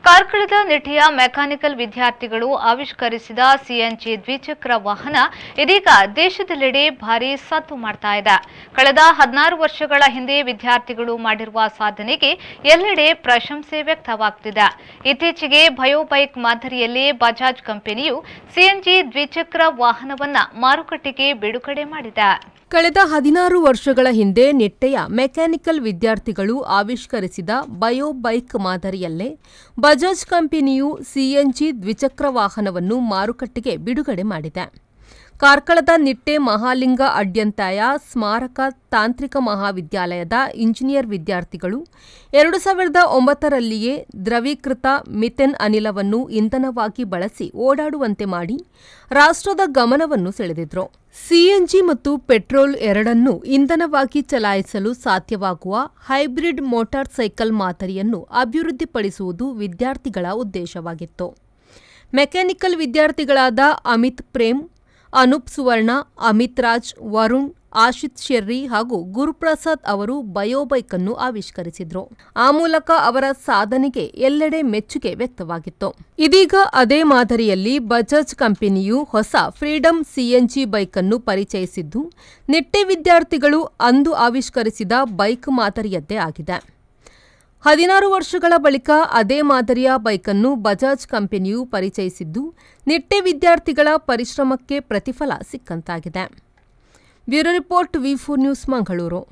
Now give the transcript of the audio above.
ಕಾರ್ಕಳದ ನಿಟ್ಟಿಯ mechanical ವಿದ್ಯಾರ್ಥಿಗಳು ಆವಿಷ್ಕರಿಸಿದ CNG ದ್ವಿಚಕ್ರ ವಾಹನ ಇದೀಗ ದೇಶದೆಲ್ಲೆಡೆ ಭಾರೀ ಸದ್ದು ಮಾಡ್ತಾ ಇದೆ. ಕಳೆದ 16 ವರ್ಷಗಳ ಹಿಂದೆ ವಿದ್ಯಾರ್ಥಿಗಳು ಮಾಡಿರುವ ಸಾಧನೆಗೆ ಎಲ್ಲೆಡೆ ಪ್ರಶಂಸೆ ವ್ಯಕ್ತವಾಗುತ್ತಿದೆ. ಇತ್ತೀಚೆಗೆ ಬಯೋಬೈಕ್ ಮಾದರಿಯಲ್ಲಿ ಬಜಾಜ್ ಕಂಪನಿಯು ಸಿಎನ್ಜಿ ದ್ವಿಚಕ್ರ ವಾಹನವನ್ನ ಮಾರುಕಟ್ಟೆಗೆ ಬಿಡುಗಡೆ ಮಾಡಿದೆ. ಕಳೆದ 16 ವರ್ಷಗಳ ಹಿಂದೆ ನಿಟ್ಟೆಯ ಮೆಕ್ಯಾನಿಕಲ್ ವಿದ್ಯಾರ್ಥಿಗಳು ಆವಿಷ್ಕರಿಸಿದ ಬಯೋಬೈಕ್ ಮಾದರಿಯಲ್ಲೇ ಬಜಾಜ್ ಕಂಪನಿಯು ಸಿಎನ್ಜಿ ದ್ವಿಚಕ್ರ ವಾಹನವನ್ನು ಮಾರುಕಟ್ಟೆಗೆ ಬಿಡುಗಡೆ ಮಾಡಿದೆ. ಕಾರ್ಕಳದ ನಿಟ್ಟೆ ಮಹಾಲಿಂಗ ಅಡ್ಯಂತಾಯ ಸ್ಮಾರಕ ತಾಂತ್ರಿಕ ಮಹಾವಿದ್ಯಾಲಯದ ಇಂಜಿನಿಯರ್ ವಿದ್ಯಾರ್ಥಿಗಳು 2009ರಲ್ಲಿಯೇ ದ್ರವೀಕೃತ ಮಿಥೇನ್ ಅನಿಲವನ್ನು ಇಂಧನವಾಗಿ ಬಳಸಿ ಓಡಾಡುವಂತೆ ಮಾಡಿ ರಾಷ್ಟ್ರದ ಗಮನವನ್ನು ಸೆಳೆದಿದ್ರು. ಸಿಎನ್ಜಿ ಮತ್ತು ಪೆಟ್ರೋಲ್ ಎರಡನ್ನೂ ಇಂಧನವಾಗಿ ಚಲಾಯಿಸಲು ಸಾಧ್ಯವಾಗುವ ಹೈಬ್ರಿಡ್ ಮೋಟಾರ್ ಸೈಕಲ್ ಮಾದರಿಯನ್ನು ಅಭಿವೃದ್ಧಿಪಡಿಸುವುದು ವಿದ್ಯಾರ್ಥಿಗಳ ಉದ್ದೇಶವಾಗಿತ್ತು. ಮೆಕ್ಯಾನಿಕಲ್ ವಿದ್ಯಾರ್ಥಿಗಳಾದ ಅಮಿತ್ ಪ್ರೇಮ್, ಅನೂಪ್ ಸುವರ್ಣ, ಅಮಿತ್ ರಾಜ್, ವರುಣ್, ಆಶಿತ್ ಶೆರ್ರಿ ಹಾಗೂ ಗುರುಪ್ರಸಾದ್ ಅವರು ಬಯೋಬೈಕ್ ಅನ್ನು ಆವಿಷ್ಕರಿಸಿದ್ರು. ಆ ಮೂಲಕ ಅವರ ಸಾಧನೆಗೆ ಎಲ್ಲೆಡೆ ಮೆಚ್ಚುಗೆ ವ್ಯಕ್ತವಾಗಿತ್ತು. ಇದೀಗ ಅದೇ ಮಾದರಿಯಲ್ಲಿ ಬಜಾಜ್ ಕಂಪನಿಯು ಹೊಸ ಫ್ರೀಡಂ ಸಿಎನ್ಜಿ ಬೈಕ್ ಅನ್ನು ಪರಿಚಯಿಸಿದ್ದು, ನಿಟ್ಟೆ ವಿದ್ಯಾರ್ಥಿಗಳು ಅಂದು ಆವಿಷ್ಕರಿಸಿದ ಬೈಕ್ ಮಾದರಿಯದ್ದೇ ಆಗಿದೆ. 16 ವರ್ಷಗಳ ಬಳಿಕ ಅದೇ ಮಾದರಿಯ ಬೈಕನ್ನು ಬಜಾಜ್ ಕಂಪನಿಯು ಪರಿಚಯಿಸಿದ್ದು, ನಿಟ್ಟೆ ವಿದ್ಯಾರ್ಥಿಗಳ ಪರಿಶ್ರಮಕ್ಕೆ ಪ್ರತಿಫಲ ಸಿಕ್ಕಂತಾಗಿದೆ. ಬ್ಯೂರೋ ರಿಪೋರ್ಟ್, ವಿ4 ನ್ಯೂಸ್, ಮಂಗಳೂರು.